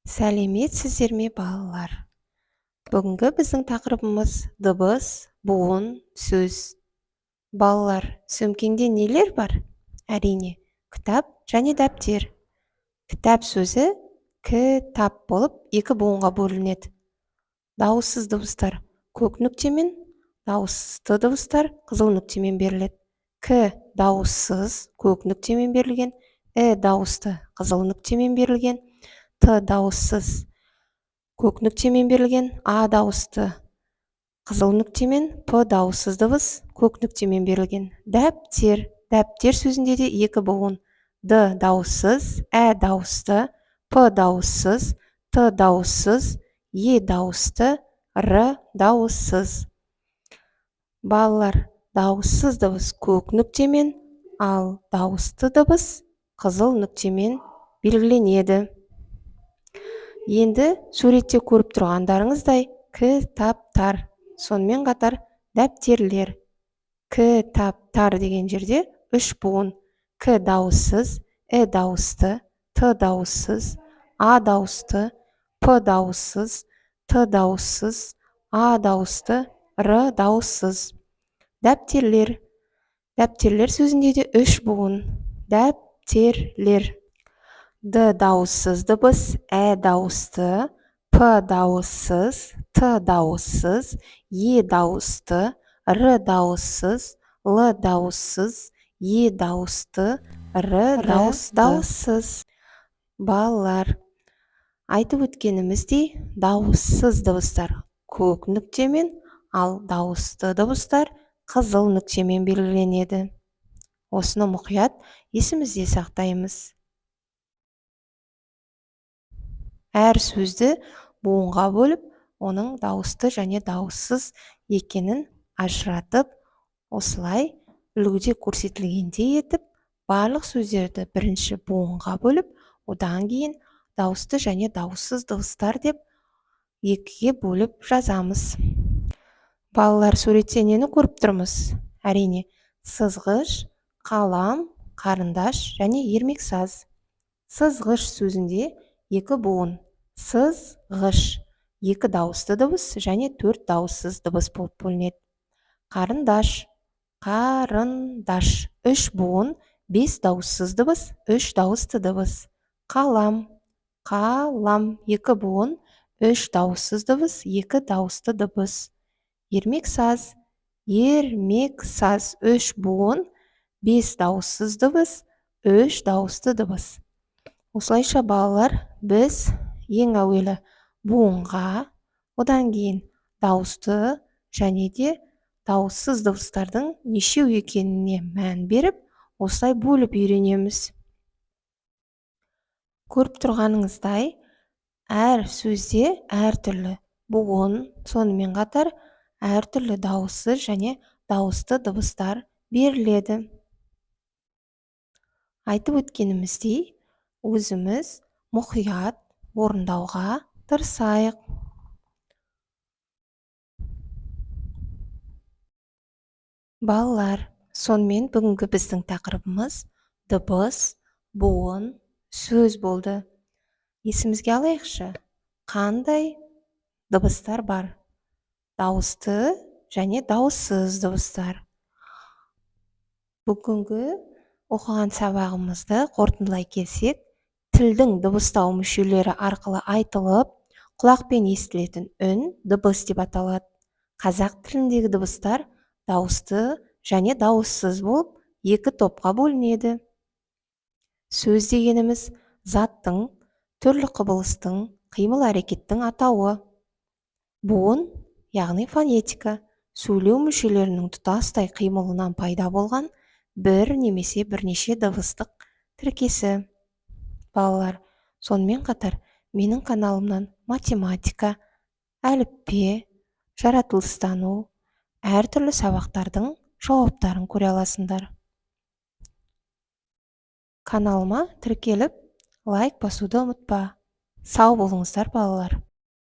Сәлеметсіздер ме, балалар? Бүгінгі біздің тақырыбымыз дыбыс, буын, сөз. Балалар, сөмкеңде нелер бар? Әрине, кітап және дәптер. Кітап сөзі кітап болып, екі буынға бөлінеді. Дауыссыз дыбыстар көк нүктемен, дауысты дыбыстар қызыл нүктемен беріледі. К дауыссыз көк нүктемен берілген, дауысты қызыл нүктемен берілген, Т дауыссыз көк нүктемен берілген, А дауысты қызыл нүктемен, П дауыссыз дыбыс көк нүктемен берілген. Дәптер. Дәптер сөзінде де екі буын. Д дауыссыз, дауысты, П дауыссыз, Т дауыссыз, Е дауысты, Р дауыссыз. Балалар, дауыссыз дыбыс көк нүктемен, ал дауысты дыбыс қызыл нүктемен белгіленеді. Енді суретте көріп тұрғандарыңыздай кітаптар, сонымен қатар дәптерлер. Кітаптар деген жерде үш буын. К дауыссыз, дауысты, Т дауыссыз, А дауысты, П дауыссыз, Т дауыссыз, А дауысты, Р дауыссыз. Дәптерлер. Дәптерлер сөзінде де үш буын. Дәптерлер. Д дауыссыз дыбыс, дауысты, П дауыссыз, Т дауыссыз, Е дауысты, Р дауыссыз, Л дауыссыз, Е дауысты, Р дауыссыз. Балалар, айтып өткеніміздей, дауыссыз дыбыстар көк нүктемен, ал дауысты дыбыстар қызыл нүктемен белгіленеді. Осыны мұқият есімізде сақтаймыз. Әр сөзді буынға бөліп, оның дауысты және дауыссыз екенін ажыратып, осылай үлгіде көрсетілгендей етіп, барлық сөздерді бірінші буынға бөліп, одан кейін дауысты және дауыссыз дыбыстар деп екіге бөліп жазамыз. Балалар, суретте нені көріп тұрмыз? Әрине, сызғыш, қалам, қарындаш және ермексаз. Сызғыш сөзінде екі буын. Сызғыш екі дауысты дыбыс және төрт дауыссыз дыбыс болып бөлінеді. Қарындаш, қарындаш үш буын, бес дауыссыз дыбыс, үш дауысты дыбыс. Қалам, қалам екі буын, үш дауыссыз дыбыс, екі дауысты дыбыс. Ермексаз, ермексаз үш буын, бес дауыссыз дыбыс, үш дауысты дыбыс. Осылайша балалар, біз ең әуелі буынға, одан кейін дауысты және де дауыссыз дыбыстардың нешеу екеніне мән беріп, осылай бөліп үйренеміз. Көріп тұрғаныңыздай, әр сөзде әртүрлі буын, сонымен қатар әртүрлі дауыссыз және дауысты дыбыстар беріледі. Айтып өткеніміздей, өзіміз мұқият орындауға тырысайық. Балалар, сонымен бүгінгі біздің тақырыбымыз дыбыс, буын, сөз болды. Есімізге алайықшы, қандай дыбыстар бар? Дауысты және дауыссыз дыбыстар. Бүгінгі оқыған сабағымызды қорытындылай келсек, тілдің дыбыстау мүшелері арқылы айтылып, құлақпен естілетін үн дыбыс деп аталады. Қазақ тіліндегі дыбыстар дауысты және дауыссыз болып, екі топқа бөлінеді. Сөз дегеніміз заттың, түрлі құбылыстың, қимыл әрекеттің атауы. Буын, яғни фонетика, сөйлеу мүшелерінің тұтастай қимылынан пайда болған бір немесе бірнеше дыбыстық тіркесі. Балалар, сонымен қатар менің каналымнан математика, әліппе, жаратылыстану, әртүрлі сабақтардың жауаптарын көре аласыңдар. Каналыма тіркеліп, лайк басуды ұмытпа. Сау болыңыздар, балалар.